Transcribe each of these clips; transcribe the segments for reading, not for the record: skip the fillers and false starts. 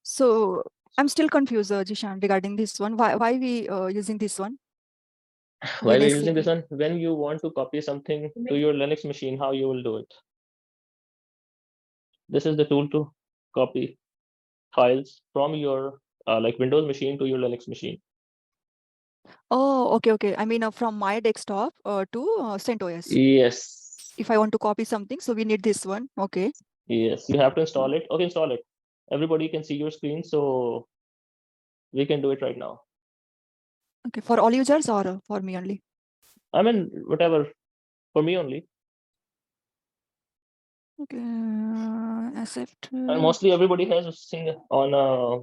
So I'm still confused, Jishan, regarding this one. Why we using this one? Why we're using WinSCP. this one? When you want to copy something to your Linux machine, how you will do it? This is the tool to copy files from your like Windows machine to your Linux machine. Oh, okay. I mean, from my desktop to CentOS. Yes. If I want to copy something, so we need this one. Okay. Yes, you have to install it. Okay, install it. Everybody can see your screen, so we can do it right now. Okay, for all users or for me only? I mean, whatever, for me only. Okay, accept. And mostly everybody has a thing on a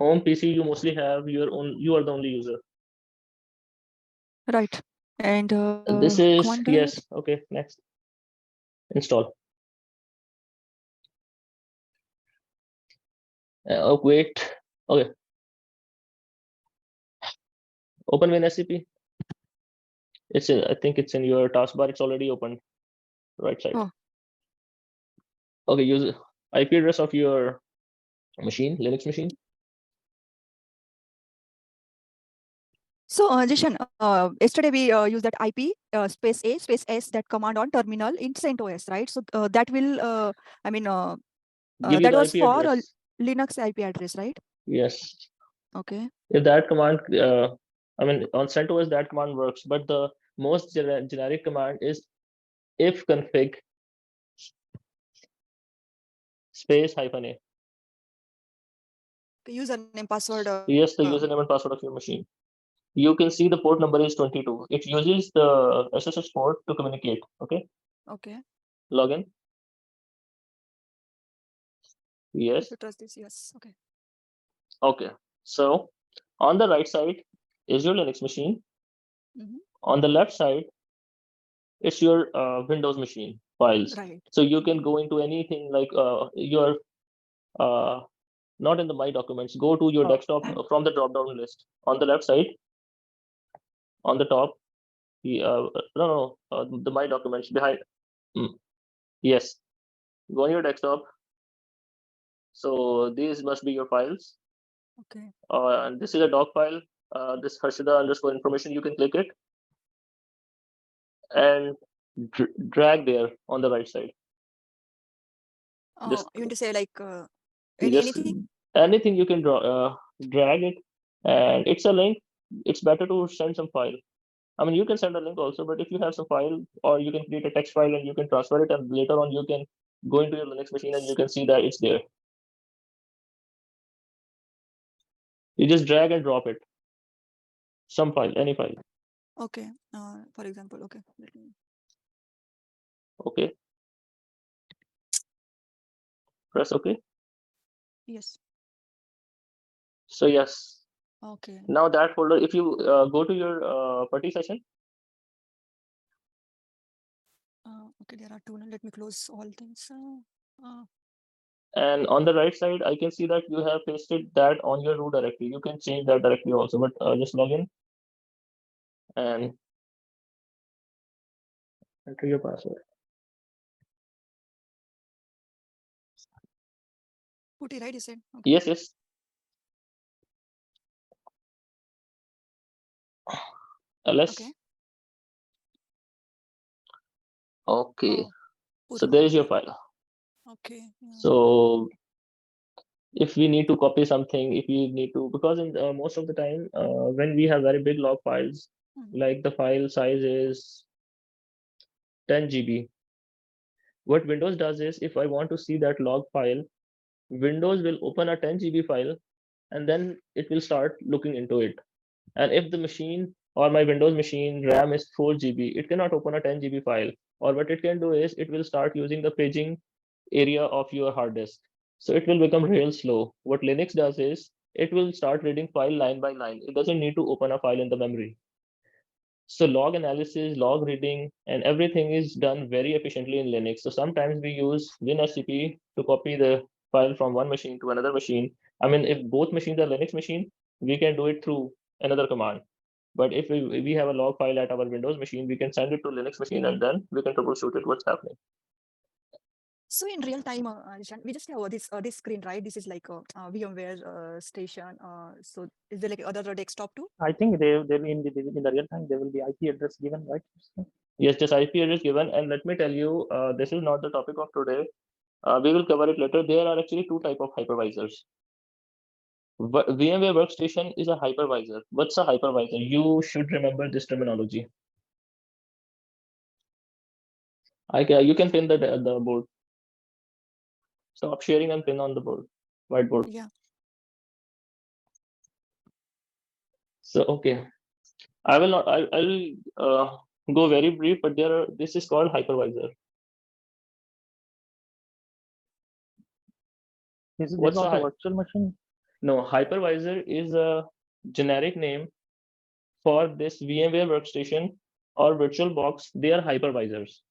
home PC. You mostly have your own. You are the only user. Right. And This is commander. yes. Okay, next. Install. Oh wait. Okay. Open WinSCP. It's in, I think it's in your taskbar. It's already open. Right side. Oh, Okay. Use IP address of your machine, Linux machine. so Jishan, yesterday we used that IP space A space S, that command on terminal in CentOS, right? So that will, I mean, Give you that the was IP for address. Linux IP address, right? Yes. Okay. If that command, I mean, on CentOS that command works, but the most generic command is if config space -a. Username, password. Yes, the username and password of your machine. You can see the port number is 22. It uses the SSH port to communicate. Okay. Okay. Login. If Yes. you trust this, yes. Okay. Okay. So on the right side is your Linux machine. Mm-hmm. On the left side, it's your Windows machine files. Right. So you can go into anything like your uh, not in the My Documents. Go to your desktop from the drop-down list. On the left side, on the top, the My Documents behind. Mm, yes, go on your desktop. So these must be your files. Okay. And this is a doc file. This Harshida underscore information. You can click it and drag there on the right side. Oh, Just you want to say like you just anything? anything you can drag it, and it's a link. It's better to send some file. I mean, you can send a link also, but if you have some file, or you can create a text file and you can transfer it, and later on you can go into your Linux machine and you can see that it's there. You just drag and drop it. Some file, any file. Okay. For example, okay. Okay. Press OK. Yes. So yes. Okay. Now that folder, if you go to your putty session. Okay, there are two. Let me close all things. And on the right side, I can see that you have pasted that on your root directory. You can change that directly also, but just log in and enter your password. Putty, right? You said. Okay. Yes, yes. ls. Okay. Okay. Oh, So there is your okay. file. Okay. Yeah. So if we need to copy something, if we need to, because in most of the time when we have very big log files, like the file size is 10 GB. What Windows does is, if I want to see that log file, Windows will open a 10 GB file and then it will start looking into it. And if the machine or my Windows machine RAM is 4 GB, it cannot open a 10 GB file. Or what it can do is it will start using the paging area of your hard disk. So it will become real slow. What Linux does is it will start reading file line by line. It doesn't need to open a file in the memory. So log analysis, log reading, and everything is done very efficiently in Linux. So sometimes we use WinSCP to copy the file from one machine to another machine. I mean, if both machines are Linux machine, we can do it through another command. But if we have a log file at our Windows machine, we can send it to Linux machine and then we can troubleshoot it what's happening. So in real time, Nishan, we just have this screen, right? This is like a VMware station. So is there like other desktop too? I think they in the real time there will be IP address given, right? Yes, just IP address given. And let me tell you, this is not the topic of today. We will cover it later. There are actually two type of hypervisors. VMware Workstation is a hypervisor. What's a hypervisor? You should remember this terminology. You can pin the board. Stop sharing and pin on the board, whiteboard. Yeah. So okay, I will not. I'll go very brief, but this is called hypervisor. Is it What's not a a virtual machine? No, hypervisor is a generic name for this VMware Workstation or VirtualBox. They are hypervisors.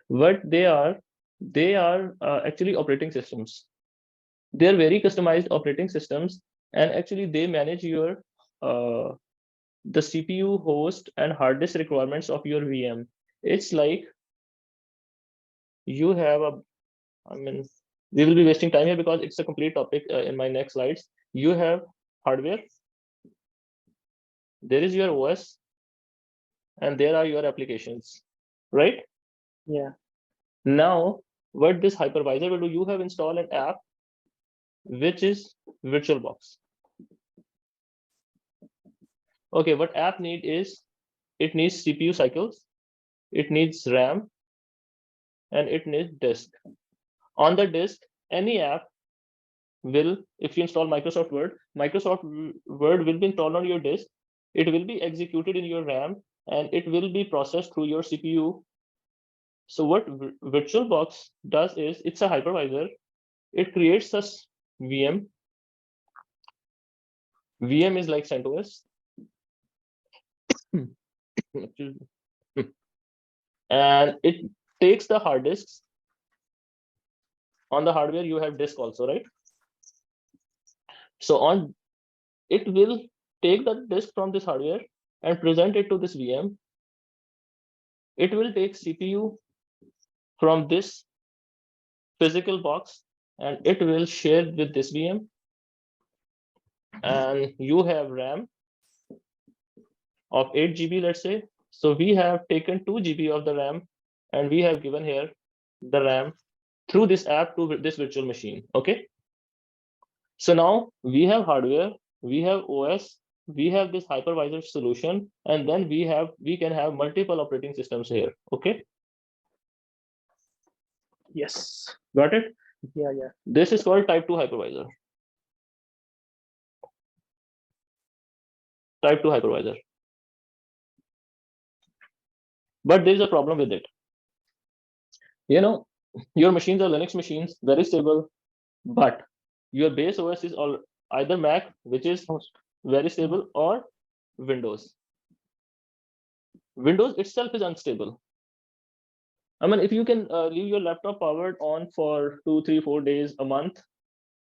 What they are actually operating systems. They are very customized operating systems, and actually they manage your the CPU, host, and hard disk requirements of your VM. It's like you have we will be wasting time here because it's a complete topic in my next slides. You have hardware, there is your OS, and there are your applications, right? Yeah. Now, what this hypervisor will do, you have installed an app, which is VirtualBox. Okay, what app need is, it needs CPU cycles, it needs RAM, and it needs disk. On the disk, any app will, if you install Microsoft Word will be installed on your disk. It will be executed in your RAM, and it will be processed through your CPU. So what VirtualBox does is, it's a hypervisor. It creates a VM. VM is like CentOS. And it takes the hard disks. On the hardware, you have disk also, right? So it will take the disk from this hardware and present it to this VM. It will take CPU from this physical box, and it will share with this VM. And you have RAM of 8 GB, let's say. So we have taken 2 GB of the RAM, and we have given here the RAM through this app to this virtual machine. Okay. So now we have hardware, we have OS, we have this hypervisor solution, and then we can have multiple operating systems here. Okay. Yes. Got it? Yeah, yeah. This is called type 2 hypervisor. Type 2 hypervisor. But there is a problem with it. You know, your machines are Linux machines, very stable, but your base OS is either Mac, which is very stable, or Windows. Windows itself is unstable. I mean, if you can leave your laptop powered on for 2, 3, 4 days, a month,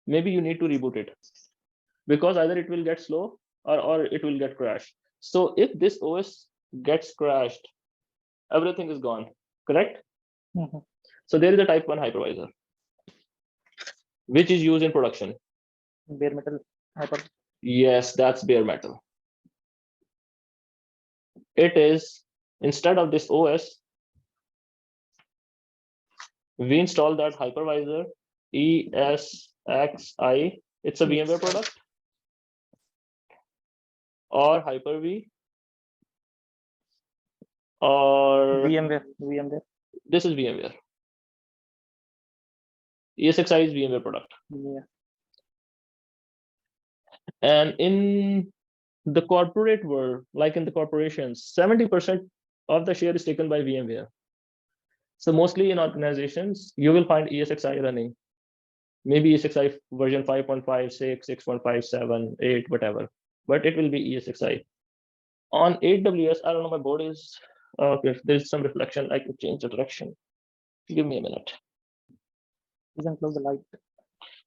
maybe you need to reboot it, because either it will get slow or it will get crashed. So if this OS gets crashed, everything is gone, correct? Mm-hmm. So there is a type 1 hypervisor, which is used in production. Bare metal hyper. Yes, that's bare metal. It is, instead of this OS, we install that hypervisor, esxi. It's a VMware product, or Hyper-V, or VMware. This is VMware. esxi is VMware product. Yeah. And in the corporate world, like in the corporations, 70% of the share is taken by VMware. So mostly in organizations, you will find esxi running. Maybe esxi version 5.5, 6, 6.5, 7, 8, whatever. But it will be esxi. On AWS, I don't know, my board is, okay, there's some reflection. I can change the direction. Give me a minute. You can close the light.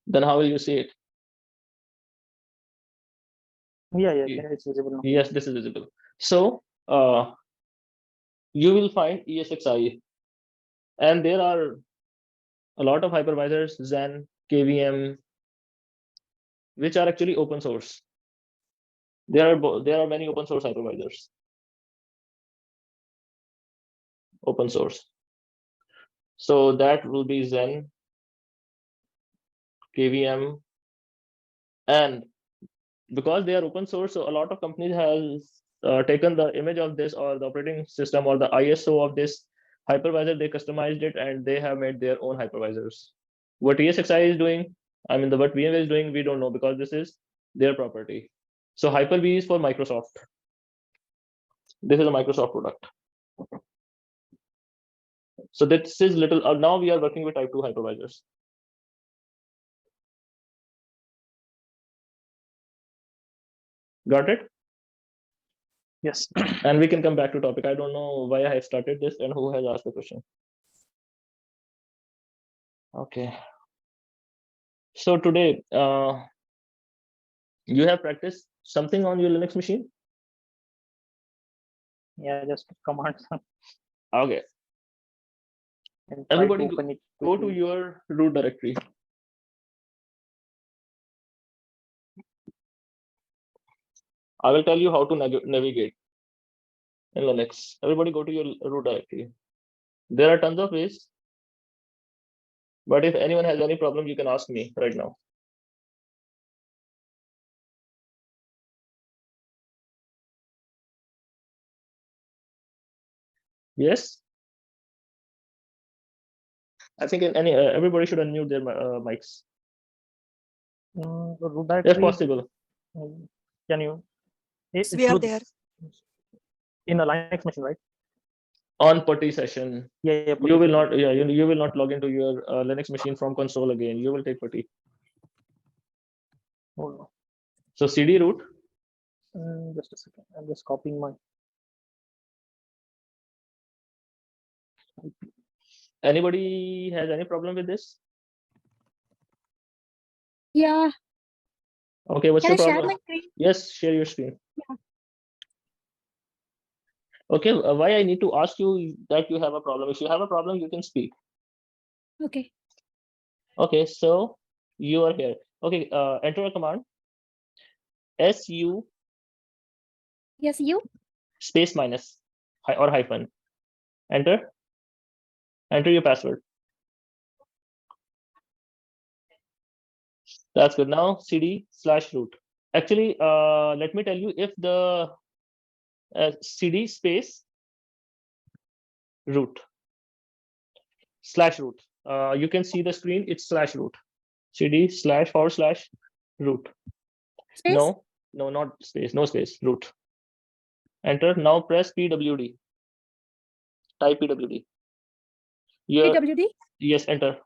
Then how will you see it? Yeah, it's visible now. Yes, this is visible. So you will find esxi, and there are a lot of hypervisors, Zen, KVM, which are actually open source. There are many open source hypervisors. Open source. So that will be Zen, KVM, and because they are open source, so a lot of companies has taken the image of this or the operating system or the ISO of this hypervisor, they customized it and they have made their own hypervisors. What esxi is doing, I mean, what VMware is doing, we don't know because this is their property. So Hyper-V is for Microsoft. This is a Microsoft product. So this is little, now we are working with type 2 hypervisors. Got it? Yes. And we can come back to topic. I don't know why I have started this and who has asked the question. Okay. So today, you have practiced something on your Linux machine? Yeah, just commands. Okay. And try to Everybody open it go to quickly. your root directory. I will tell you how to navigate in Linux. Everybody go to your root directory. There are tons of ways, but if anyone has any problem, you can ask me right now. Yes? I think everybody should unmute their mics. The root If directory, possible. can you? Yes, we are there. In a Linux machine, right? On putty session, Yeah, you will not. Yeah, you will not log into your Linux machine from console again. You will take putty. Hold on. So cd root. Just a second. I'm just copying my. Anybody has any problem with this? Yeah. Okay, what's Can your I share problem? my screen? Yes, share your screen. Yeah. Okay, why I need to ask you that you have a problem? If you have a problem, you can speak. Okay. Okay, so you are here. Okay, enter a command. SU Yes, you. space minus or hyphen. Enter. Enter your password. That's good. Now cd/root. Actually, let me tell you, if the cd space root /root, you can see the screen. It's /root. cd//root. Space. No, not space. No space. Root. Enter. Now press pwd. Type pwd. PWD. Yes, enter.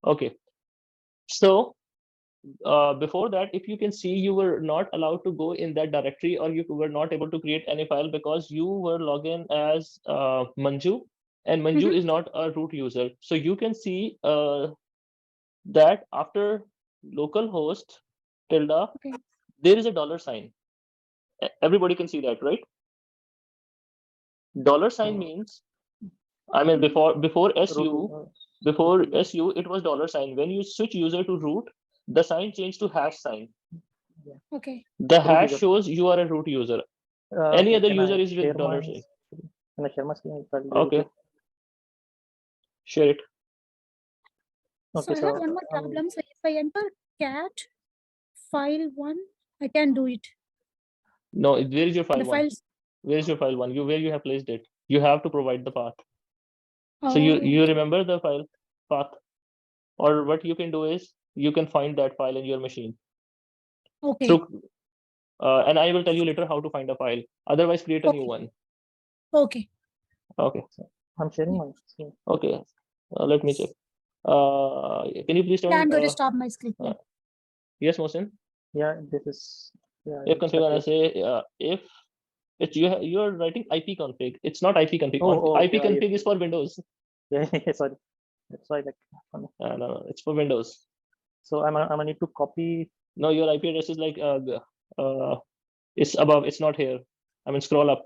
Okay. So before that, if you can see, you were not allowed to go in that directory, or you were not able to create any file because you were logged in as Manju, and Manju is not a root user. So you can see that after localhost tilde, Okay. there is a $sign. Everybody can see that, right? $sign means, I mean, before SU, it was $sign. When you switch user to root, the sign changed to #sign. Okay. The hash user. shows you are a root user. Any other Can user I is with share my $sign. screen? Can I share my screen? Okay. Share it. Okay, So I have one more problem. So if I enter cat file1, I can do it. No, where is your file The one? files. Where is your file one? Where you have placed it? You have to provide the path. Oh, So you remember the file path, or what you can do is you can find that file in your machine. okay. Through, and I will tell you later how to find a file. Otherwise, create a new one. Okay. Okay. I'm sharing my screen. Okay. Let me check. Can you please turn? Yeah, I'm going to stop my screen. Yes, Mohsin. Yeah, this is. Yeah, If config, and I say if it's you are writing ipconfig. It's not ipconfig. ipconfig is for Windows. Yeah, sorry. That's why like. No, it's for Windows. So I'm gonna need to copy. No, your IP address is like it's above. It's not here. I mean, scroll up.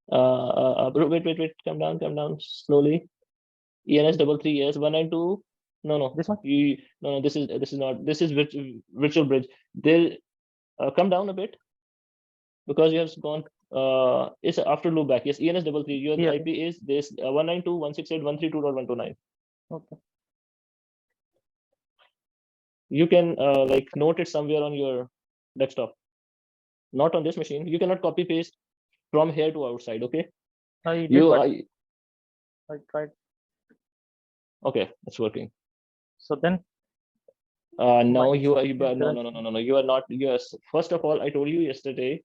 Wait. Come down slowly. ENS33, yes. 192. No. This one? No. This is not. This is virtual bridge. There. Come down a bit because you have gone. It's after loop back. Yes, ENS33. Your Yeah. IP is this 192.168.132.129. Okay. You can like note it somewhere on your desktop. Not on this machine. You cannot copy paste from here to outside. Okay. I did, but I tried. Okay, it's working. So then. No, Why- you are. Correct. No. You are not. Yes. First of all, I told you yesterday.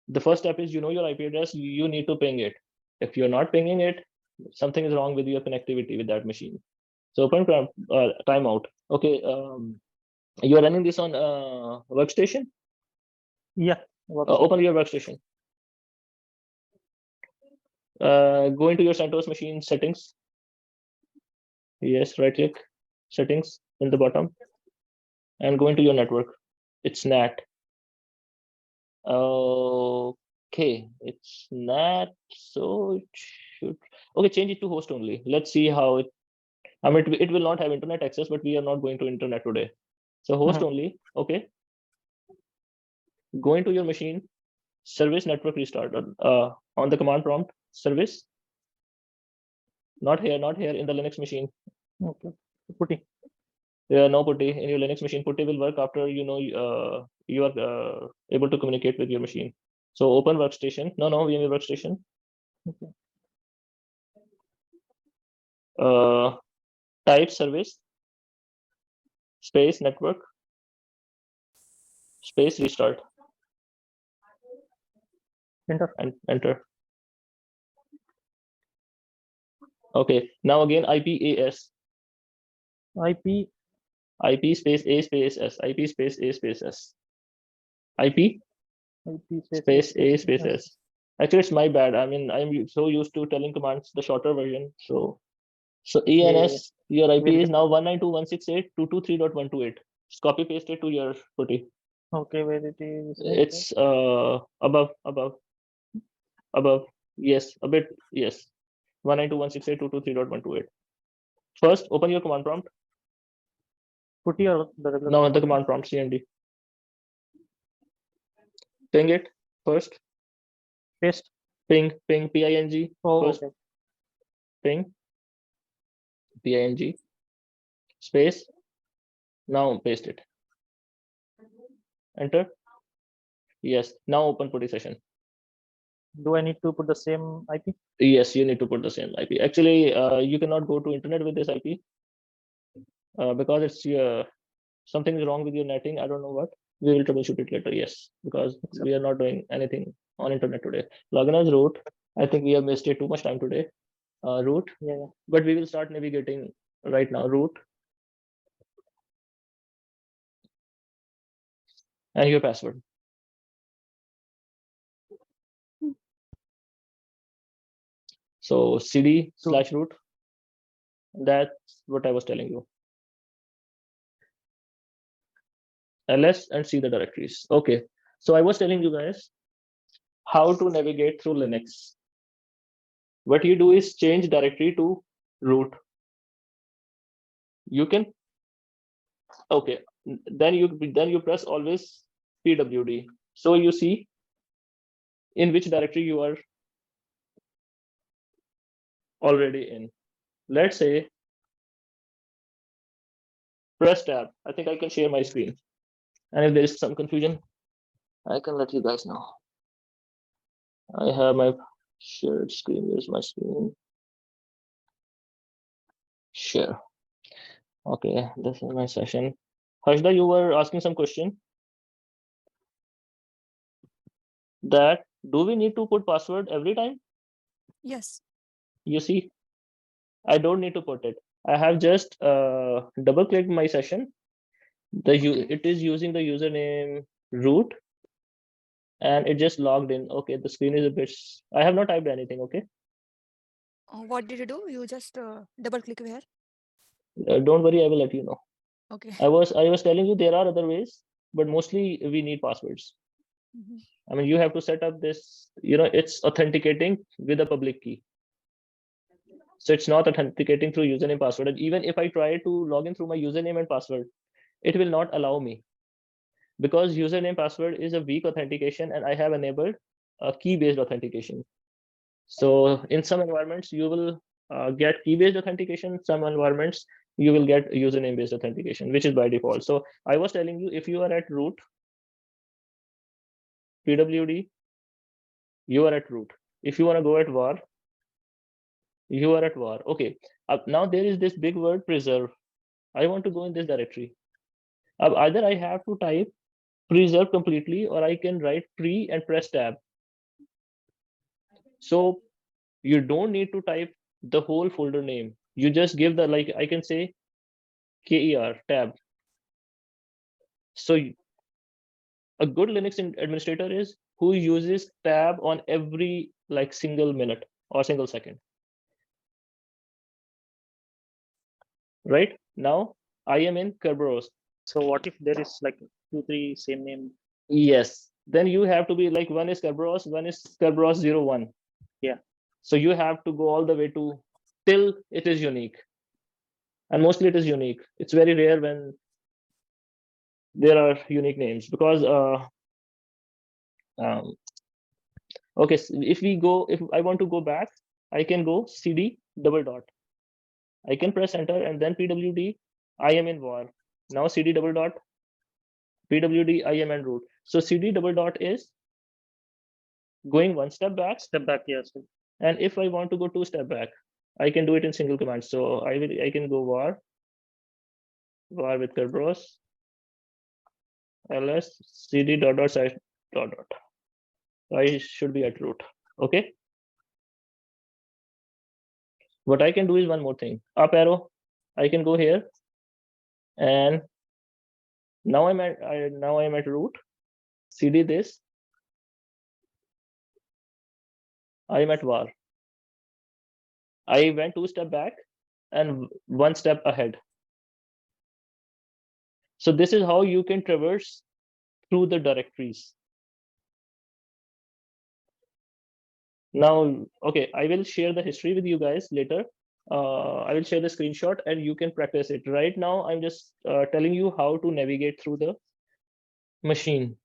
The first step is your IP address. You need to ping it. If you're not pinging it, something is wrong with your connectivity with that machine. So open timeout. Okay. You are running this on workstation. Yeah. Open your workstation. Go into your Centos machine settings. Yes, right click settings in the bottom and go into your network. It's NAT. Okay, it's NAT, so it should. Okay, change it to host only. Let's see how it. I mean, it will not have internet access, but we are not going to internet today. So host only. Okay. Go into your machine. Service network restart on the command prompt. Service. Not here. In the Linux machine. Okay. Putty. No putty in your Linux machine. Putty will work after you are able to communicate with your machine. So open workstation. No, VMware workstation. Okay. Type service space network space restart. Enter. And enter. Okay. Now again IPAS. IP space A space S. IP space A space S. IP space A space S. Actually, it's my bad. I mean, I'm so used to telling commands the shorter version. So ENS, your IP is now 192.168.223.128. Just copy paste it to your putty. Okay, where it is. It's above. Yes, a bit. Yes, 192.168.223.128. First, open your command prompt. Putty or the regular? No, the command prompt CMD. Ping it first. Paste. Ping PING. Oh, first. okay. Ping PING space. Now paste it. Enter. Yes. Now open putty session. Do I need to put the same IP? Yes, you need to put the same IP. Actually, you cannot go to internet with this IP because it's something is wrong with your netting. I don't know what. We will troubleshoot it later. Yes, because we are not doing anything on internet today. Login as root. I think we have wasted too much time today. Root. Yeah. But we will start navigating right now. Root. And your password. So CD/root. That's what I was telling you. ls and see the directories. Okay. So I was telling you guys how to navigate through Linux. What you do is change directory to root. You can. Okay. Then you press always pwd. So you see in which directory you are already in. Let's say press tab. I think I can share my screen. And if there is some confusion, I can let you guys know. I have my shared screen. Where's my screen? Share. Okay, this is my session. Harshda, you were asking some question. That do we need to put password every time? Yes. You see, I don't need to put it. I have just double clicked my session. It is using the username root, and it just logged in. Okay, the screen is a bit. I have not typed anything. Okay. What did you do? You just double click where? Don't worry, I will let you know. Okay. I was telling you there are other ways, but mostly we need passwords. I mean, you have to set up this. It's authenticating with a public key. So it's not authenticating through username password. And even if I try to log in through my username and password, it will not allow me, because username password is a weak authentication and I have enabled a key-based authentication. So in some environments, you will get key-based authentication. Some environments, you will get username-based authentication, which is by default. So I was telling you, if you are at root, pwd, you are at root. If you want to go at var, you are at var. Okay. Now there is this big word preserve. I want to go in this directory. Either I have to type preserve completely, or I can write pre and press tab. So you don't need to type the whole folder name. You just give the, like, I can say ker tab. So a good Linux administrator is who uses tab on every like single minute or single second. Right now, I am in Kerberos. So what if there is like 2-3 same name? Yes, then you have to be like, one is Kerberos, one is Kerberos 01. Yeah. So you have to go all the way to till it is unique. And mostly it is unique. It's very rare when there are unique names, because okay, so if I want to go back, I can go cd double dot. I can press enter and then pwd, I am in var. Now cd double dot, pwd, I am in root. So cd double dot is going one step back. Step back, yes. And if I want to go 2 step back, I can do it in single command. So I can go var with Kerberos ls cd dot dot slash dot dot. I should be at root. Okay. What I can do is one more thing. Up arrow. I can go here, and now I'm at root. cd this. I'm at var. I went 2 step back and 1 step ahead. So this is how you can traverse through the directories. Now, okay, I will share the history with you guys later. I will share the screenshot and you can practice it. Right now, I'm just telling you how to navigate through the machine.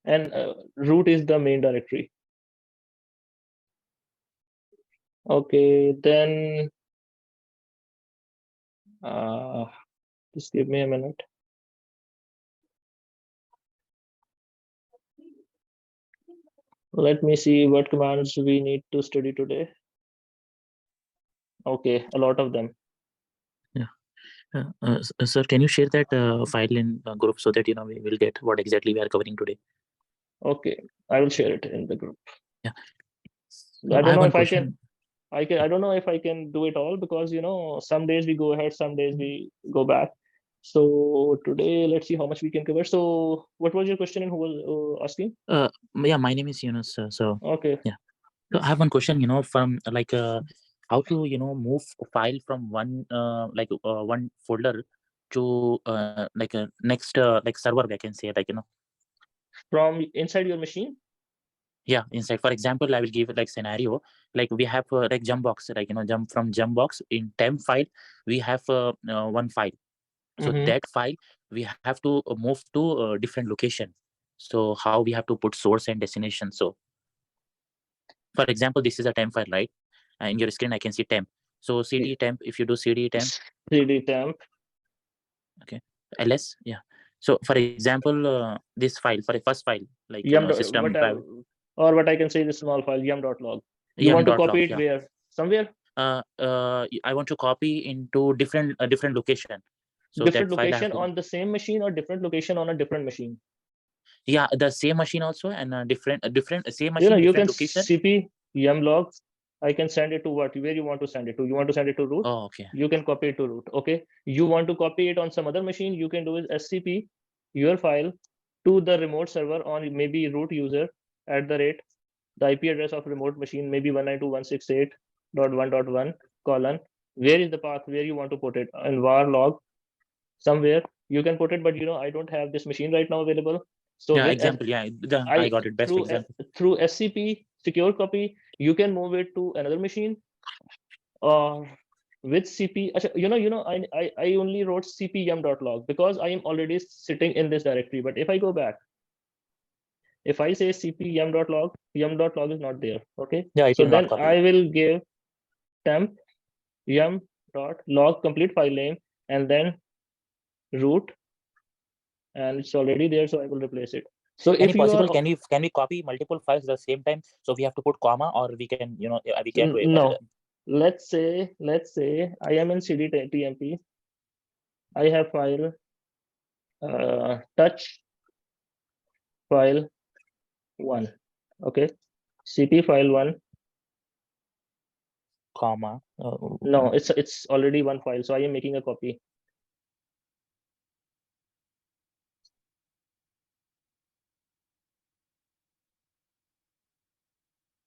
And root is the main directory. Okay, then just give me a minute. Let me see what commands we need to study today. Okay, a lot of them. Sir, can you share that file in group so that we will get what exactly we are covering today? Okay, I will share it in the group. Yeah. I don't know if I can. I don't know if I can do it all, because some days we go ahead, some days we go back. So today, let's see how much we can cover. So what was your question and who was asking? Yeah, my name is Yunus. So okay. Yeah. So I have one question. From like how to move a file from one one folder to like a next like server, I can say, like from inside your machine. Yeah, inside. For example, I will give like scenario, like we have like jump box, like jump from jump box in temp file, we have one file. So that file we have to move to a different location. So how we have to put source and destination? So for example, this is a temp file, right? In your screen I can see temp. So cd temp, if you do cd temp, okay, ls, yeah. So for example, this file, for a first file, like system or what I can say, this small file yum.log. You want to copy it where? Somewhere? I want to copy into different location. So different location on the same machine, or different location on a different machine? Yeah, the same machine also, and different same machine, you different can location. cp yum.log. I can send it to where you want to send it to. You want to send it to root? Oh, okay. You can copy it to root. Okay. You want to copy it on some other machine, you can do is scp your file to the remote server on maybe root user @ the IP address of remote machine, maybe 192.168.1.1 colon. Where is the path where you want to put it? And var log somewhere you can put it, but I don't have this machine right now available. So yeah, example, I got it. Best example. Through scp secure copy, you can move it to another machine. with cp, I only wrote cp_yum.log because I am already sitting in this directory. But if I go back, if I say cp_yum.log, yum.log is not there. Okay. Yeah, so then I will give temp yum.log complete file name and then root, and it's already there, so I will replace it. So Any if you possible, are, can we copy multiple files at the same time? So we have to put comma, or we can, we can do it. no. Let's say I am in cd_tmp. I have file touch file 1. Okay. cp file 1. Comma. No, it's already one file, so I am making a copy.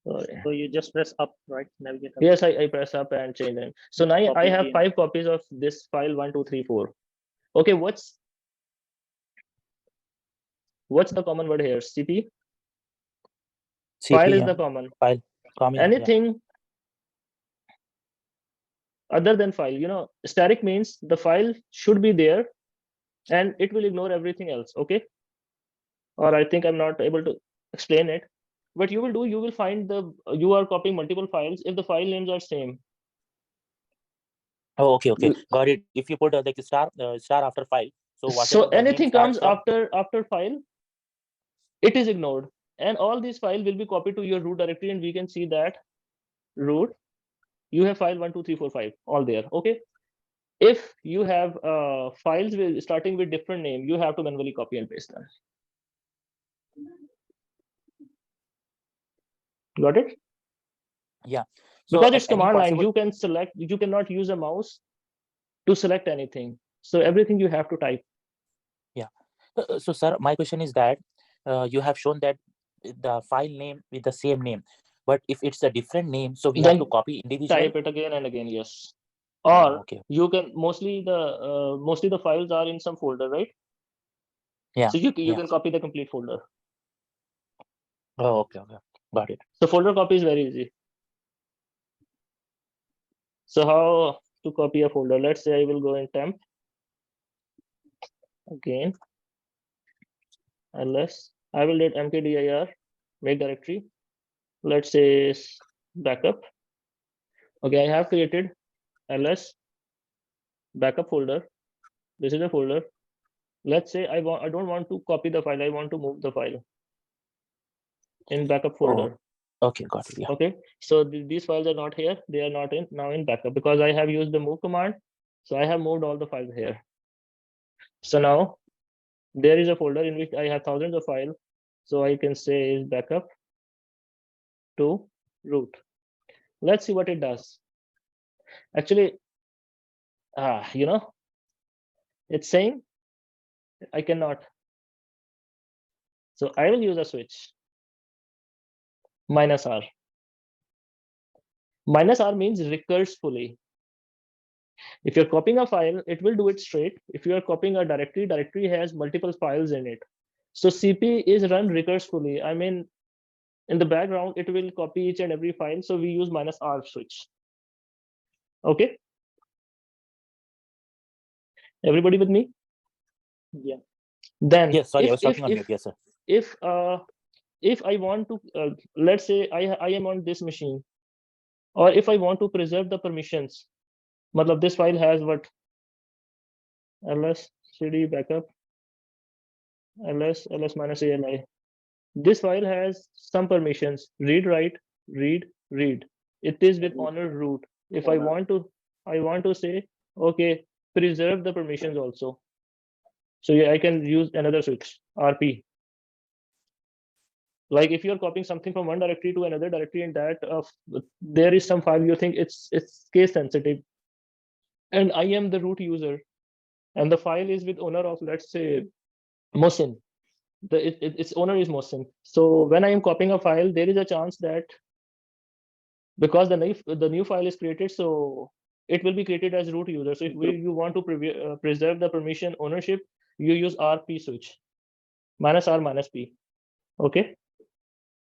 Sorry. So you just press up, right? Navigate up. Yes, I press up and change them. So now I have again. 5 copies of this file 1, 2, 3, 4. Okay, what's the common word here? cp. File is the common. File. Anything other than file, static means the file should be there and it will ignore everything else. Okay. Or I think I'm not able to explain it. What you will do, you will find you are copying multiple files if the file names are same. Oh, okay. Got it. If you put like a star after file, so anything comes after file, it is ignored, and all these files will be copied to your root directory, and we can see that root, you have file 1, 2, 3, 4, 5 all there. Okay. If you have files starting with different name, you have to manually copy and paste them. Got it? Yeah. Because it's command line, you can select. You cannot use a mouse to select anything. So everything you have to type. Yeah. So sir, my question is that you have shown that the file name with the same name, but if it's a different name, so we have to copy individually. Type it again and again. Yes. Or you can mostly the files are in some folder, right? Yeah. So you can copy the complete folder. Oh, okay. Got it. So folder copy is very easy. So how to copy a folder? Let's say I will go in temp again. Unless I will hit mkdir make directory. Let's say backup. Okay, I have created ls backup folder. This is a folder. Let's say I don't want to copy the file. I want to move the file in backup folder. Okay, got it. Yeah. Okay, so these files are not here. They are not now in backup because I have used the move command. So I have moved all the files here. So now there is a folder in which I have thousands of files. So I can say is backup to root. Let's see what it does. Actually, it's saying I cannot. So I will use a switch. -r. -r means recursively. If you're copying a file, it will do it straight. If you are copying a directory has multiple files in it. So CP is run recursively. I mean, in the background, it will copy each and every file. So we use -r switch. Okay. Everybody with me? Yeah. Then yes, sorry, I was talking on mute. Yes, sir. If I want to, let's say I am on this machine, or if I want to preserve the permissions, this file has what? ls cd backup ls -ali. This file has some permissions: read, write, read. It is with honor root. If I want to say, okay, preserve the permissions also. So yeah, I can use another switch, RP. Like if you're copying something from one directory to another directory, and that there is some file you think it's case sensitive, and I am the root user, and the file is with owner of, let's say, Mohsin. Its owner is Mohsin. So when I am copying a file, there is a chance that because the new file is created, so it will be created as root user. So if you want to preserve the permission ownership, you use RP switch, -r -p. Okay.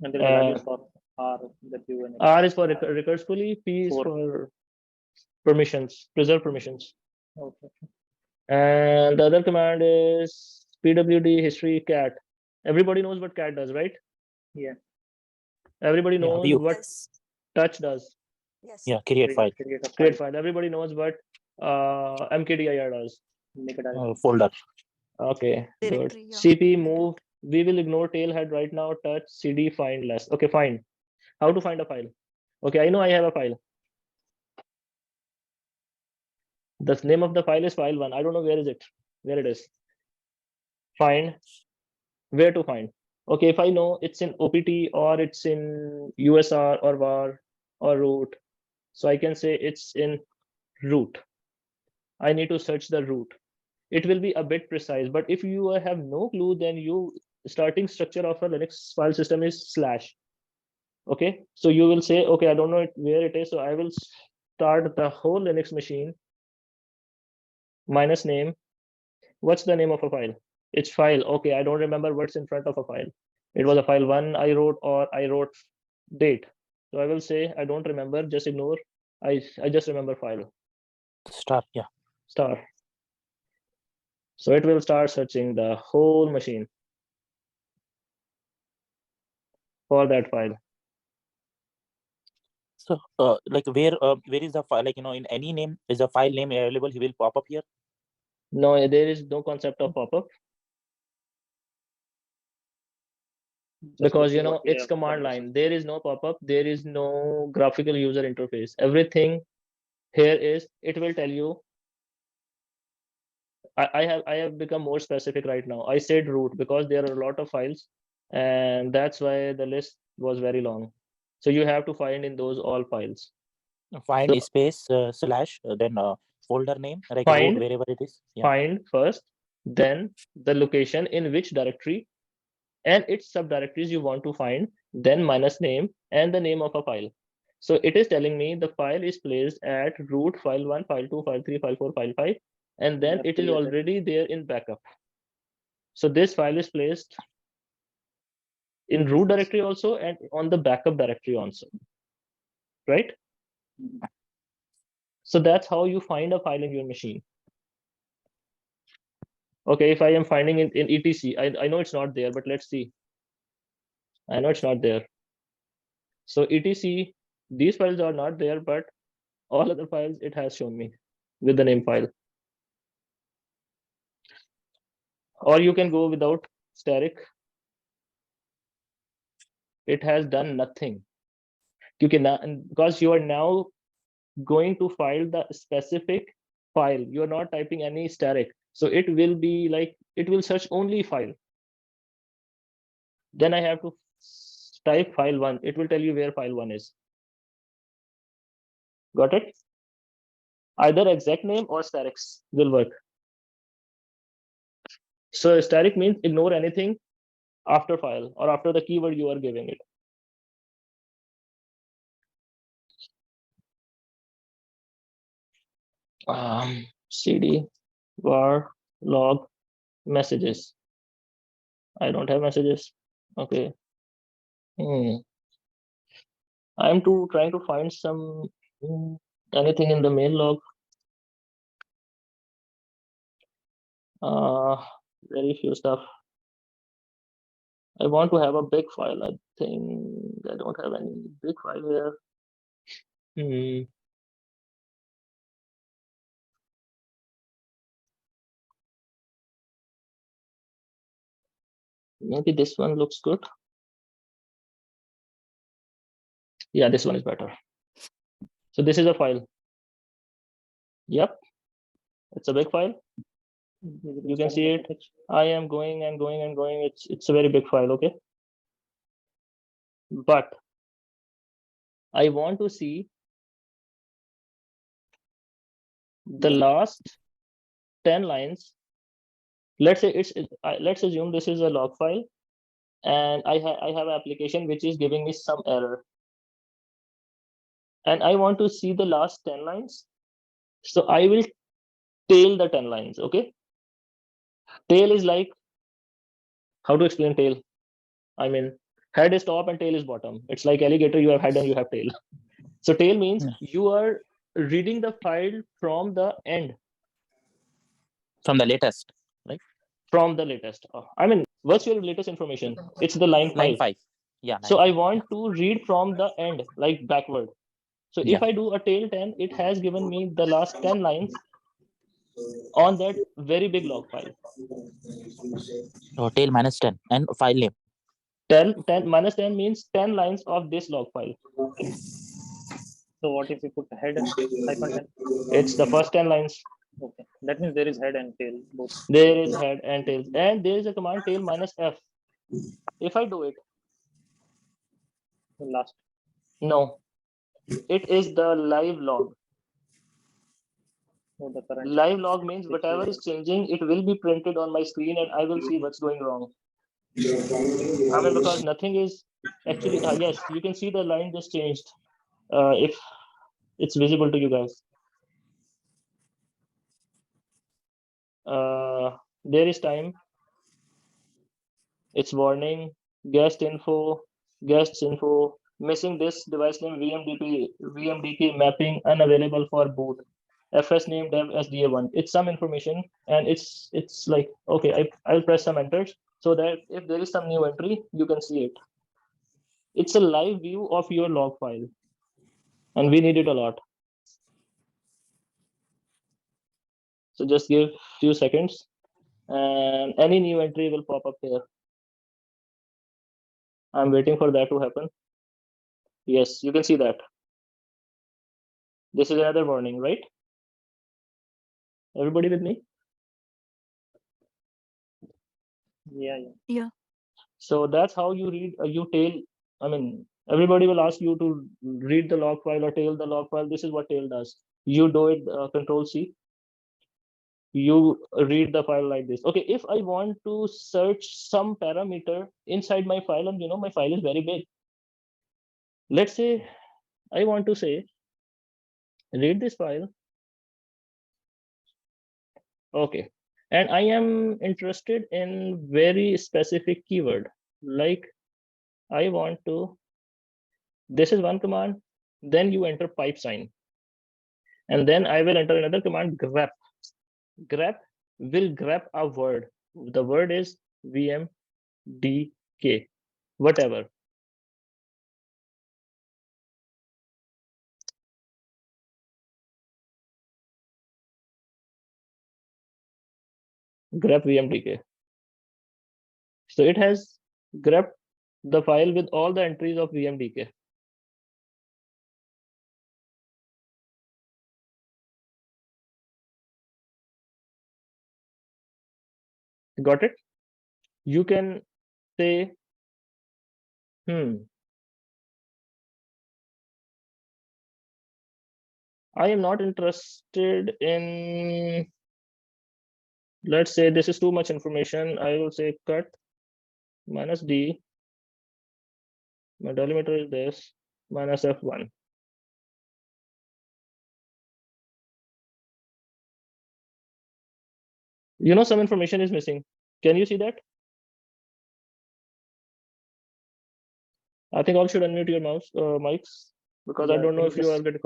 And there is a value for R that you and R is for recursively, P is For- for permissions, preserve permissions. okay. And the other command is pwd history cat. Everybody knows what cat does, right? Yeah. Everybody Yeah, knows view. what touch does. Yes. Yeah, create file, Create a Create file. file. Everybody knows what mkdir does. Make a directory. folder. Okay, good. Directory, yeah. CP move. We will ignore tailhead right now. Touch cd find less. Okay, find. How to find a file? Okay, I know I have a file. The name of the file is file1. I don't know where is it. Where it is. Find. Where to find? Okay, if I know it's in OPT or it's in USR or var or root, so I can say it's in root. I need to search the root. It will be a bit precise, but if you have no clue, then you starting structure of a Linux file system is slash. Okay, so you will say, okay, I don't know where it is, so I will start the whole Linux machine minus name. What's the name of a file? It's file. Okay, I don't remember what's in front of a file. It was a file one I wrote, or I wrote date. So I will say I don't remember, just ignore. I just remember file Star. Yeah. star. So it will start searching the whole machine for that file. So, like where is the file? Like, in any name, is the file name available? He will pop up here. No, there is no concept of pop-up because it's command line. There is no pop-up. There is no graphical user interface. Everything here is, it will tell you. I have become more specific right now. I said root because there are a lot of files, and that's why the list was very long. So you have to find in those all files. Find So- space slash then folder name, like Find. root, wherever it is. Yeah. Find first, then the location in which directory and its subdirectories you want to find, then minus name and the name of a file. So it is telling me the file is placed at root file 1, file 2, file 3, file 4, file 5, and then it is already there in backup. So this file is placed in root directory also and on the backup directory also, right? So that's how you find a file in your machine. Okay, if I am finding it in etc, I know it's not there, but let's see. I know it's not there. So etc, these files are not there, but all other files it has shown me with the name file. Or you can go without static. It has done nothing. Because you are now going to file the specific file. You're not typing any static. So it will be like, it will search only file. Then I have to type file 1. It will tell you where file 1 is. Got it? Either exact name or statics will work. So static means ignore anything after file or after the keyword you are giving it. Cd var log messages. I don't have messages. Okay. I'm trying to find some anything in the main log. Very few stuff. I want to have a big file. I think I don't have any big file here. Maybe this one looks good. Yeah, this one is better. So this is a file. Yep, it's a big file. You can see it. I am going and going and going. It's a very big file, okay? But I want to see the last 10 lines. Let's say let's assume this is a log file, and I have an application which is giving me some error, and I want to see the last 10 lines. So I will tail the 10 lines. Okay, tail is like, how to explain tail? I mean, Head is top and tail is bottom. It's like alligator, you have head and you have tail. So tail means you are reading the file from the end. From the latest, right? From the latest. I mean, what's your latest information? It's the line 5. Line 5. Yeah. So I want to read from the end, like backward. So if Yeah. I do a tail 10, it has given me the last 10 lines on that very big log file. Oh, tail minus 10 and file name. 10 minus 10 means 10 lines of this log file. So what if we put head -10? It's the first 10 lines. Okay, that means there is head and tail both. There is head and tail, and there is a command tail minus F. If I do it, The last. no, it is the live log. Oh, the current. Live log means whatever is changing, it will be printed on my screen and I will see what's going wrong. I mean, because nothing is actually, yes, you can see the line just changed. If it's visible to you guys. There is time. It's warning, guest info, missing this device name VMDK mapping unavailable for boot. FS name dev SDA1. It's some information and it's like, okay, I'll press some enters so that if there is some new entry, you can see it. It's a live view of your log file and we need it a lot. So just give few seconds and any new entry will pop up here. I'm waiting for that to happen. Yes, you can see that. This is another warning, right? Everybody with me? Yeah. So that's how you read, you tail. I mean, everybody will ask you to read the log file or tail the log file. This is what tail does. You do it, Control C. You read the file like this. Okay, if I want to search some parameter inside my file, and my file is very big. Let's say I want to say, read this file. Okay, and I am interested in very specific keyword, like I want to, this is one command, then you enter pipe sign. And then I will enter another command, grep. Grep will grep a word. The word is VMDK, whatever. Grep VMDK. So it has grepped the file with all the entries of VMDK. Got it? You can say, I am not interested in, let's say this is too much information. I will say cut minus D. My delimiter is this, minus F1. Some information is missing. Can you see that? I think all should unmute your mouse, mics, because I don't know if you are getting.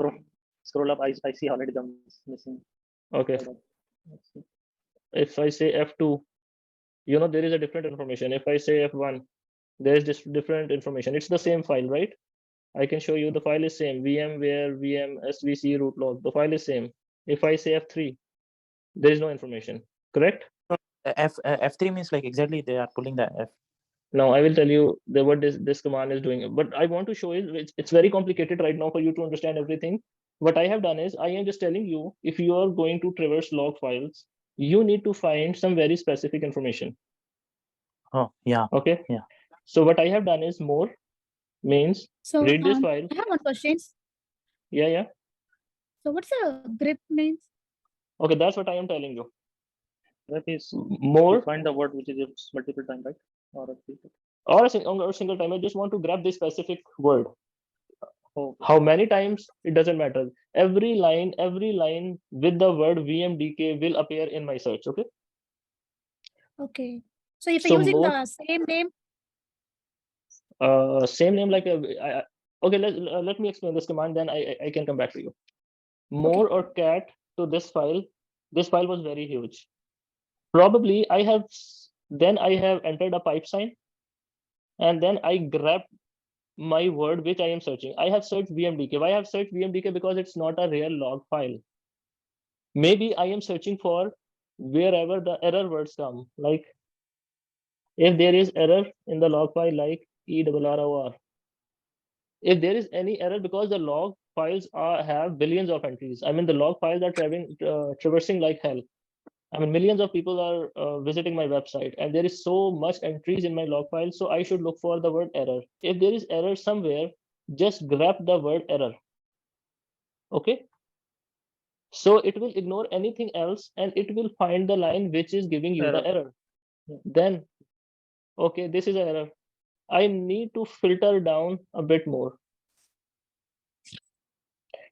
Scroll up. I see already the missing. Okay. If I say F2, there is a different information. If I say F1, there is this different information. It's the same file, right? I can show you the file is same. VMware, VM, SVC, root log. The file is same. If I say F3, there is no information. Correct? F3 means like exactly they are pulling the F. Now I will tell you what this command is doing. But I want to show you, it's very complicated right now for you to understand everything. What I have done is I am just telling you, if you are going to traverse log files, you need to find some very specific information. Oh, yeah. Okay. Yeah. So what I have done is more means read this file. I have one question. Yeah. So what's a grep means? Okay, that's what I am telling you. Grep is more. Find the word which is used multiple times, right? Or a single time. I just want to grab this specific word. Oh. How many times, it doesn't matter. Every line with the word VMDK will appear in my search. Okay. Okay. So if you're using the same name. Same name like okay, let me explain this command, then I can come back to you. More or cat to this file. This file was very huge. Probably I have entered a pipe sign, and then I grabbed my word which I am searching. I have searched VMDK. Why I have searched VMDK? Because it's not a real log file. Maybe I am searching for wherever the error words come. Like if there is error in the log file, like ERROR. If there is any error, because the log files have billions of entries. I mean, the log files are traversing like hell. I mean, millions of people are visiting my website, and there is so much entries in my log file. So I should look for the word error. If there is error somewhere, just grab the word error. Okay. So it will ignore anything else, and it will find the line which is giving you the error. Then, okay, this is an error. I need to filter down a bit more.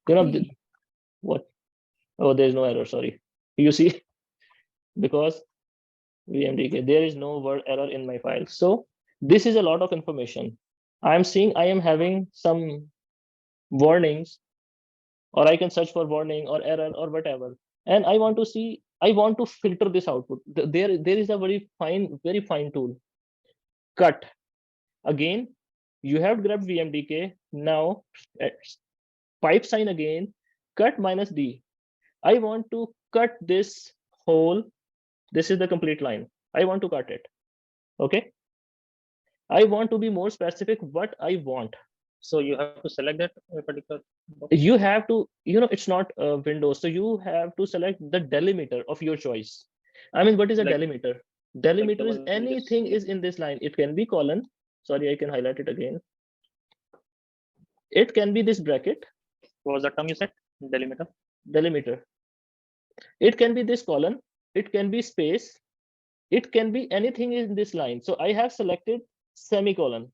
You know, what? Oh, there's no error, sorry. You see, because VMDK, there is no word error in my file. So this is a lot of information. I'm seeing I am having some warnings, or I can search for warning or error or whatever. And I want to see, I want to filter this output. There is a very fine tool. Cut. Again, you have grabbed VMDK. Now, pipe sign again, cut minus D. I want to cut this whole. This is the complete line. I want to cut it. Okay. I want to be more specific what I want. So you have to select that particular box? You have to, it's not Windows. So you have to select the delimiter of your choice. I mean, what is a delimiter? Delimiter is anything is in this line. It can be colon. Sorry, I can highlight it again. It can be this bracket. What was the term you said? Delimiter. Delimiter. It can be this colon. It can be space. It can be anything in this line. So I have selected semicolon.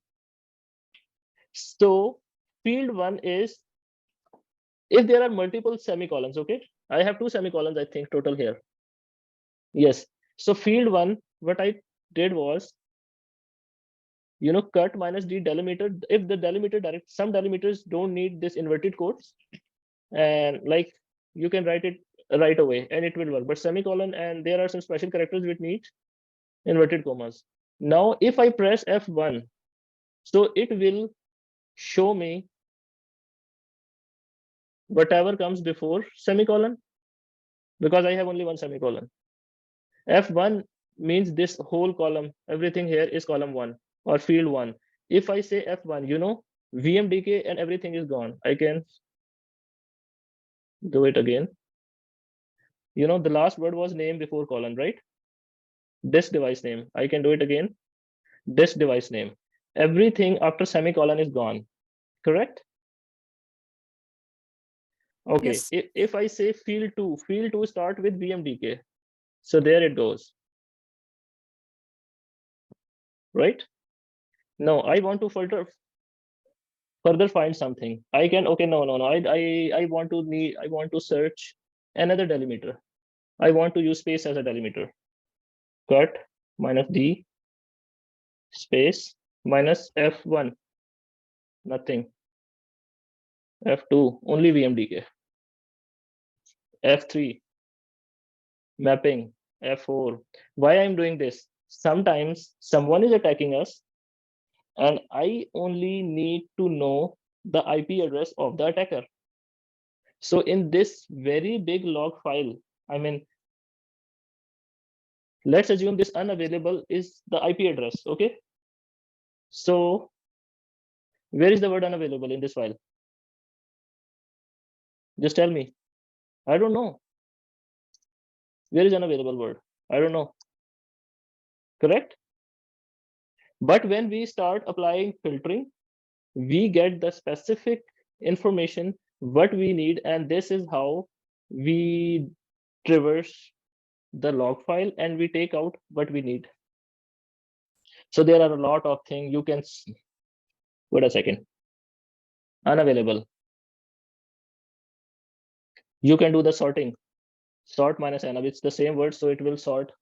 So field 1 is if there are multiple semicolons. Okay, I have 2 semicolons, I think, total here. Yes. So field 1, what I did was, cut minus D delimiter. If the delimiter direct, some delimiters don't need this inverted quotes, and like you can write it right away and it will work. But semicolon, and there are some special characters which need inverted commas. Now, if I press F1, so it will show me whatever comes before semicolon, because I have only one semicolon. F1 means this whole column, everything here is column 1 or field 1. If I say F1, VMDK and everything is gone. I can do it again. The last word was name before colon, right? This device name. I can do it again. This device name. Everything after semicolon is gone. Correct? Okay. Yes. If I say field 2 start with VMDK. So there it goes. Right? No, I want to further find something. I can, okay, no. I want to search another delimiter. I want to use space as a delimiter. Cut minus D space minus F1. Nothing. F2, only VMDK. F3, mapping. F4. Why I'm doing this? Sometimes someone is attacking us, and I only need to know the IP address of the attacker. So in this very big log file, I mean, let's assume this unavailable is the IP address. Okay. So where is the word unavailable in this file? Just tell me. I don't know. Where is unavailable word? I don't know. Correct? But when we start applying filtering, we get the specific information what we need, and this is how we traverse the log file and we take out what we need. So there are a lot of things you can wait a second. Unavailable. You can do the sorting. Sort minus n. It's the same word, so it will sort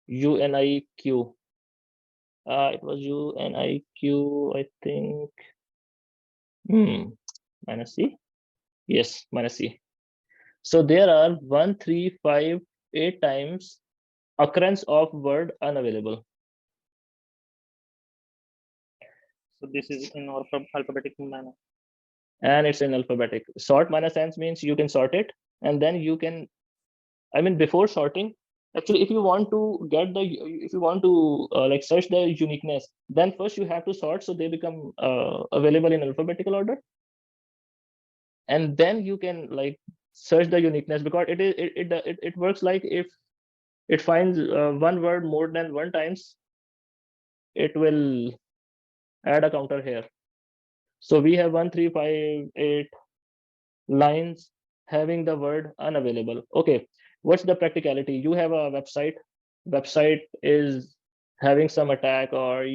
UNIQ. It was UNIQ, I think. Minus C. Yes, minus C. So there are 1, 3, 5, 8 times occurrence of word unavailable. So this is in alphabetic manner. And it's in alphabetic. Sort minus sense means you can sort it, and then you can, I mean, before sorting, actually, if you want to get the, if you want to like search the uniqueness, then first you have to sort so they become available in alphabetical order, and then you can like search the uniqueness, because it works like if it finds one word more than one times, it will add a counter here. So we have 1, 3, 5, 8 lines having the word unavailable. Okay, what's the practicality? You have a website is having some attack, or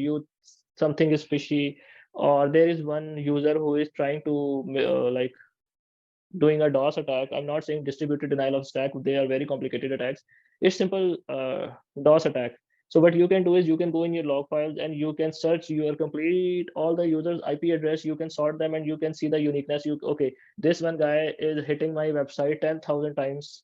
something is fishy, or there is one user who is trying to like doing a DOS attack. I'm not saying distributed denial of stack, they are very complicated attacks. It's simple DOS attack. So what you can do is you can go in your log files and you can search your complete all the users IP address. You can sort them and you can see the uniqueness. Okay, this one guy is hitting my website 10,000 times.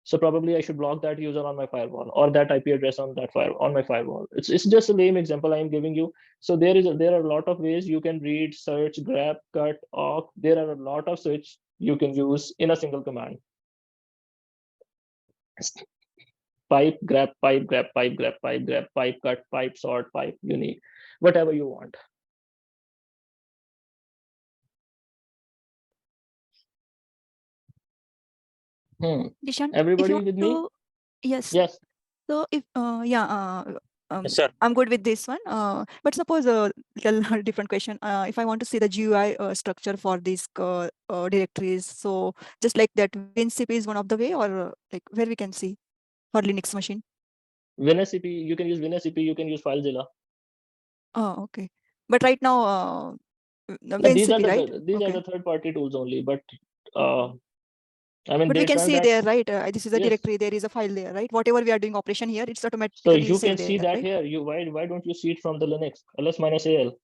So probably I should block that user on my firewall, or that IP address on that on my firewall. It's just a lame example I'm giving you. So there are a lot of ways you can read, search, grab, cut, awk. There are a lot of switch you can use in a single command. Pipe, grab, pipe, grab, pipe, grab, pipe, grab, pipe, cut, pipe, sort, pipe, unique, whatever you want. Dishan, Everybody if you with want me? to, yes. Yes. So if Yes, sir. I'm good with this one. But suppose a little different question. If I want to see the GUI structure for these directories, so just like that, WinCP is one of the way, or like where we can see for Linux machine. WinSCP, you can use WinSCP, you can use FileZilla. Oh, okay. But right now, No, these are WinCP, right? are the third-party tools only. But I mean, But we they can turn see that. there, right? This is a Yes. directory. There is a file there, right? Whatever we are doing operation here, it's So automatically you can saved see there, that right? here. Why don't you see it from the Linux ls-al?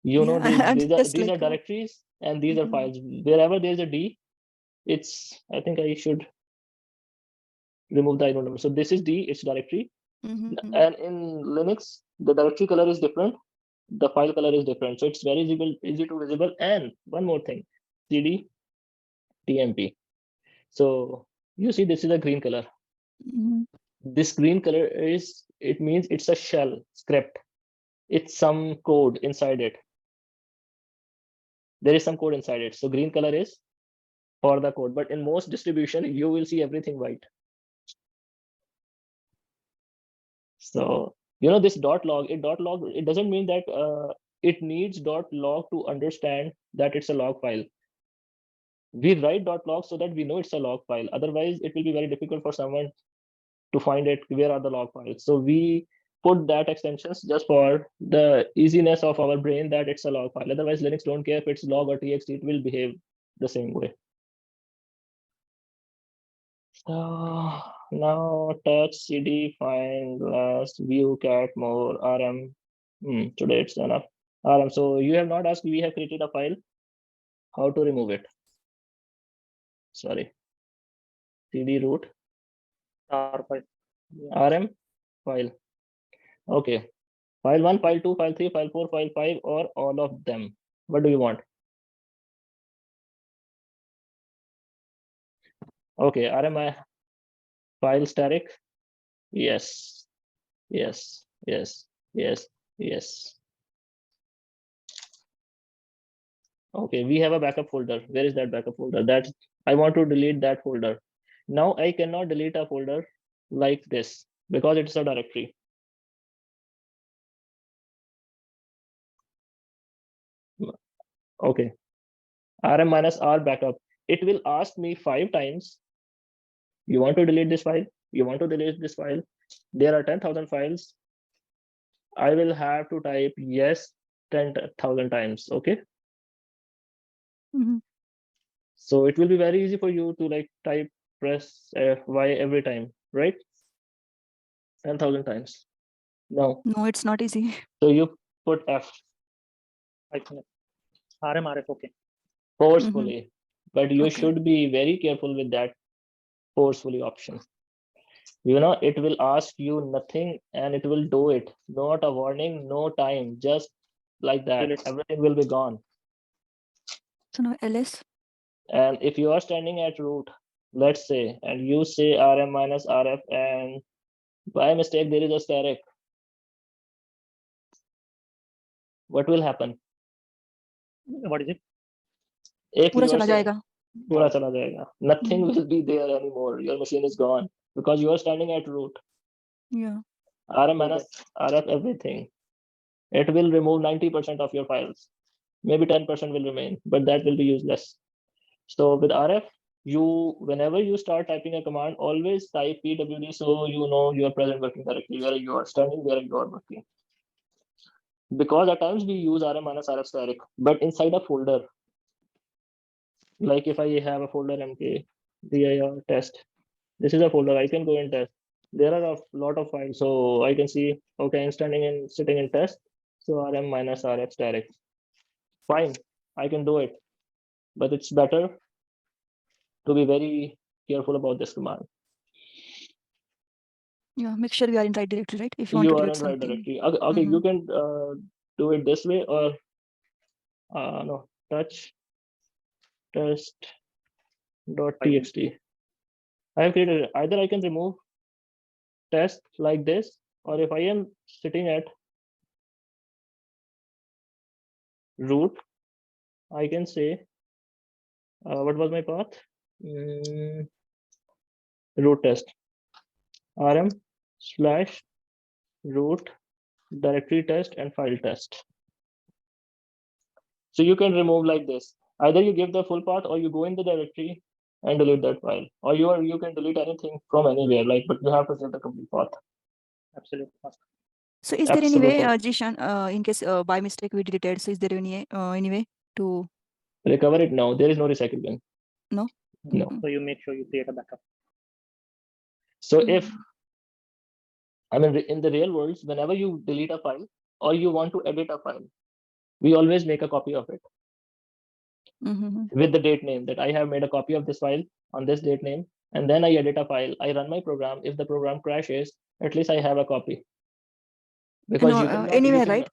You know, Yeah, I'm just these like, are directories and these are mhm. files. Wherever there's a D, I think I should remove the inode number. So this is D, it's directory. And in Linux, the directory color is different. The file color is different. So it's very easy to visible. And one more thing, CD, TMP. So you see this is a green color. This green color it means it's a shell script. It's some code inside it. There is some code inside it. So green color is for the code, but in most distribution, you will see everything white. So, this .log, it doesn't mean that it needs .log to understand that it's a log file. We write .log so that we know it's a log file. Otherwise, it will be very difficult for someone to find it. Where are the log files? So we put that extensions just for the easiness of our brain that it's a log file. Otherwise, Linux don't care if it's log or txt, it will behave the same way. So now touch cd find last view cat more rm. Today it's enough rm. So you have not asked, we have created a file, how to remove it? Sorry, cd root R file. rm file. Okay, file 1, file 2, file 3, file 4, file 5, or all of them. What do you want? Okay, rm file static. Yes, yes, yes, yes, yes. Okay, we have a backup folder. Where is that backup folder? I want to delete that folder. Now I cannot delete a folder like this because it's a directory. Okay, rm minus r backup. It will ask me 5 times. You want to delete this file? You want to delete this file? There are 10,000 files. I will have to type yes 10,000 times. Okay. So it will be very easy for you to like press y every time, right? 10,000 times. No. No, it's not easy. So you put F. RMRF, okay. Forcefully. But you Okay. should be very careful with that forcefully option. You know, it will ask you nothing and it will do it. Not a warning, no time, just like that. Release. Everything will be gone. So now ls. And if you are standing at root, let's say, and you say RM minus RF, and by mistake there is a static, what will happen? What is it? If पूरा you are चला saying, जाएगा. पूरा चला जाएगा. Nothing will be there anymore. Your machine is gone because you are standing at root. Yeah. RM minus RF everything. It will remove 90% of your files. Maybe 10% will remain, but that will be useless. So with RF, whenever you start typing a command, always type pwd so you know your present working directory, where you are standing, where you are working. Because at times we use RM minus RF static, but inside a folder. Like if I have a folder mk dir test, this is a folder, I can go and test. There are a lot of files, so I can see, okay, I'm sitting in test, so RM minus RF static. Fine, I can do it, but it's better to be very careful about this command. Yeah, make sure we are in right directory, right? If you want You to are delete in right something. directory. Okay, you can do it this way, or no, touch test.txt. I have created it. Either I can remove test like this, or if I am sitting at root, I can say, what was my path? Root test. RM/root directory test and file test. So you can remove like this. Either you give the full path, or you go in the directory and delete that file, or you can delete anything from anywhere. Like, but you have to give the complete path. Absolutely. So is there any way, Absolutely. Jishan, in case by mistake we deleted, so is there any way to Recover it? No, there is no recycle bin. No. No. So you make sure you create a backup. So if, I mean, in the real world, whenever you delete a file or you want to edit a file, we always make a copy of it with the date name, that I have made a copy of this file on this date name, and then I edit a file, I run my program. If the program crashes, at least I have a copy. Because No, you cannot, anywhere, right?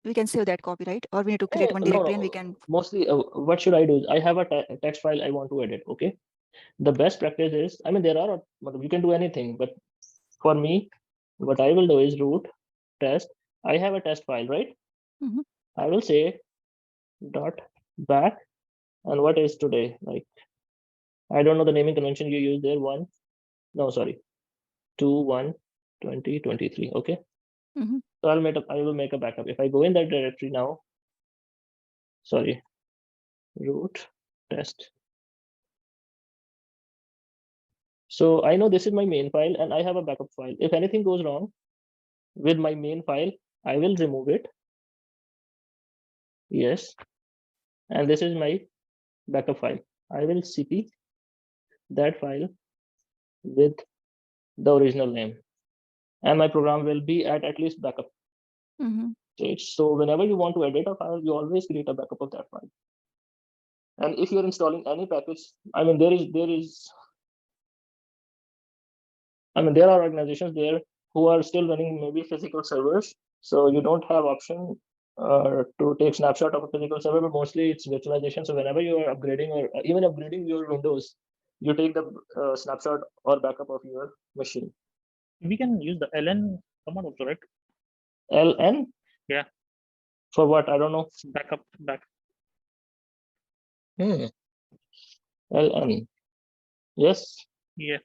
We can save that copy, right? Or we need to create one directory and we can. Mostly, what should I do? I have a text file I want to edit. Okay. The best practice is, I mean, there are, you can do anything, but for me, what I will do is root test. I have a test file, right? I will say dot back, and what is today? Like, I don't know the naming convention you use there. 2/1/2023. Okay. So I will make a backup. If I go in that directory now, sorry, root test. So I know this is my main file and I have a backup file. If anything goes wrong with my main file, I will remove it. Yes. And this is my backup file. I will cp that file with the original name, and my program will be at least backup. So whenever you want to edit a file, you always create a backup of that file. And if you're installing any package, I mean, there are organizations there who are still running maybe physical servers. So you don't have option to take snapshot of a physical server, but mostly it's virtualization. So whenever you are upgrading or even upgrading your Windows, you take the snapshot or backup of your machine. We can use the ln command also, right? ln? Yeah. For what? I don't know. Backup. ln. Yes. Yeah.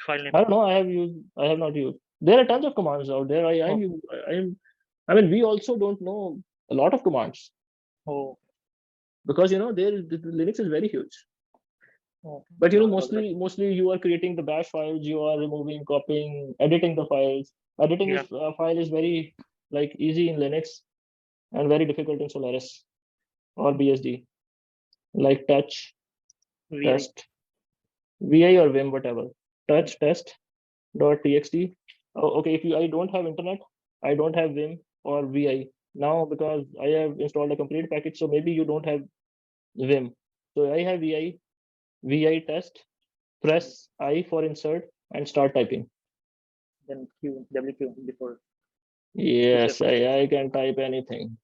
File name. I don't know. I have not used. There are tons of commands out there. I mean, we also don't know a lot of commands. Oh. Because the Linux is very huge. Oh. But mostly you are creating the bash files, you are removing, copying, editing the files. Editing a file is very easy in Linux and very difficult in Solaris or BSD. Like touch, test, VI or Vim, whatever. Touch test.txt. Okay, if I don't have internet, I don't have Vim or VI. Now, because I have installed a complete package, so maybe you don't have Vim. So I have VI test, press I for insert and start typing. Then WQ before. Yes, I can type anything.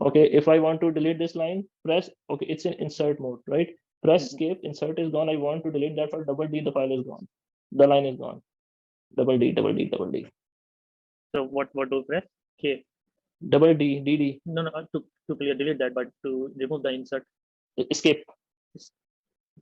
Okay, if I want to delete this line, press, okay, it's in insert mode, right? Press escape, insert is gone. I want to delete that for double D, the file is gone. The line is gone. Double D, double D, double D. So what do press? K. Double D, DD. No, to clear delete that, but to remove the insert. Escape.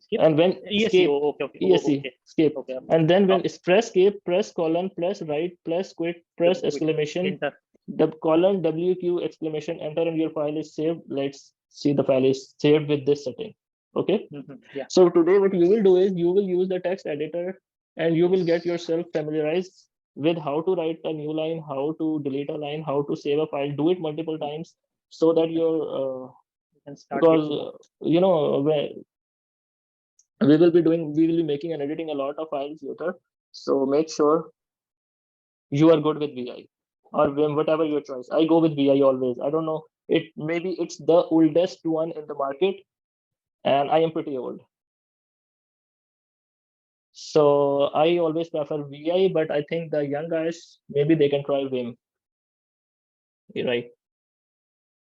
Skip? And when ESC, escape, okay. ESC, escape. Okay. And then when press escape, press colon, press right, press quit, press Quit, exclamation, enter. the colon WQ exclamation, enter, and your file is saved. Let's see the file is saved with this setting. Okay. Yeah. So today what you will do is you will use the text editor and you will get yourself familiarized with how to write a new line, how to delete a line, how to save a file, do it multiple times so that your You can start because you know we will be making and editing a lot of files later. So make sure you are good with VI or Vim, whatever your choice. I go with VI always. I don't know. Maybe it's the oldest one in the market, and I am pretty old. So I always prefer VI, but I think the young guys, maybe they can try Vim. You're right.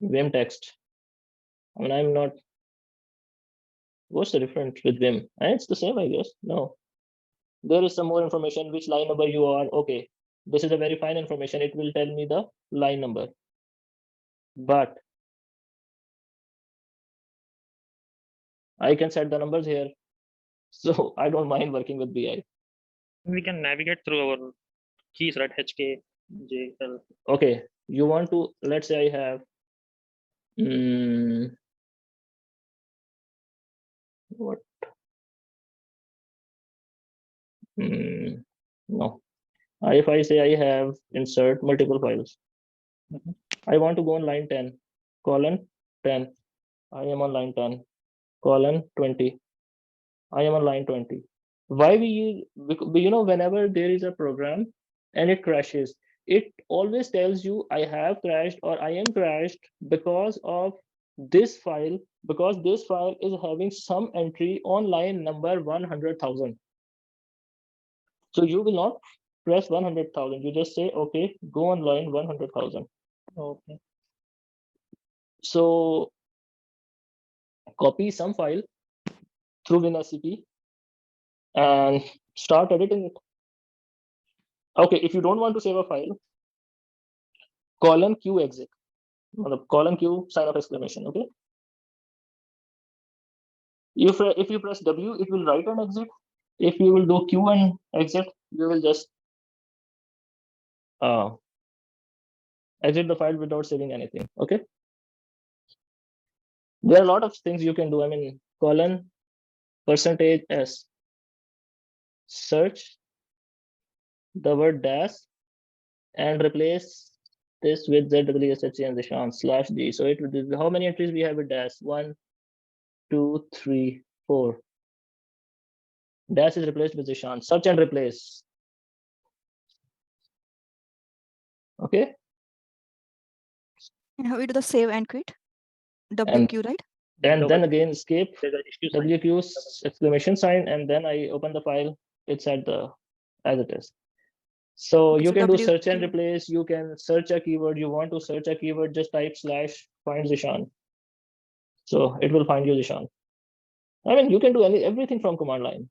Vim text. I mean, I'm not. What's the difference with Vim? And it's the same, I guess. No. There is some more information, which line number you are. Okay. This is a very fine information. It will tell me the line number. But I can set the numbers here. So I don't mind working with VI. We can navigate through our keys, right? HK, JL. Okay. You want to, let's say I have what? No. If I say I have insert multiple files, I want to go on line 10, colon 10. I am on line 10, colon 20. I am on line 20. Why we use, whenever there is a program and it crashes, it always tells you I have crashed or I am crashed because of this file, because this file is having some entry on line number 100,000. So you will not press 100,000. You just say, okay, go on line 100,000. Okay. So copy some file through WinSCP and start editing it. Okay, if you don't want to save a file, colon Q exit, colon Q sign of exclamation. Okay. If you press W, it will write an exit. If you will do Q and exit, you will just exit the file without saving anything. Okay. There are a lot of things you can do. I mean, colon %s, search the word dash and replace this with ZWSHC and Zishan /G. So it will, how many entries we have with dash? 1, 2, 3, 4. Dash is replaced with Zishan. Search and replace. Okay. And how we do the save and quit? WQ, right? And then again escape, There's a WQ exclamation sign, and then I open the file. It's at the as it is. So Okay, you so can do search and WQ. replace. You can search a keyword. You want to search a keyword, just type / find Zishan. So it will find you Zishan. I mean, you can do everything from command line.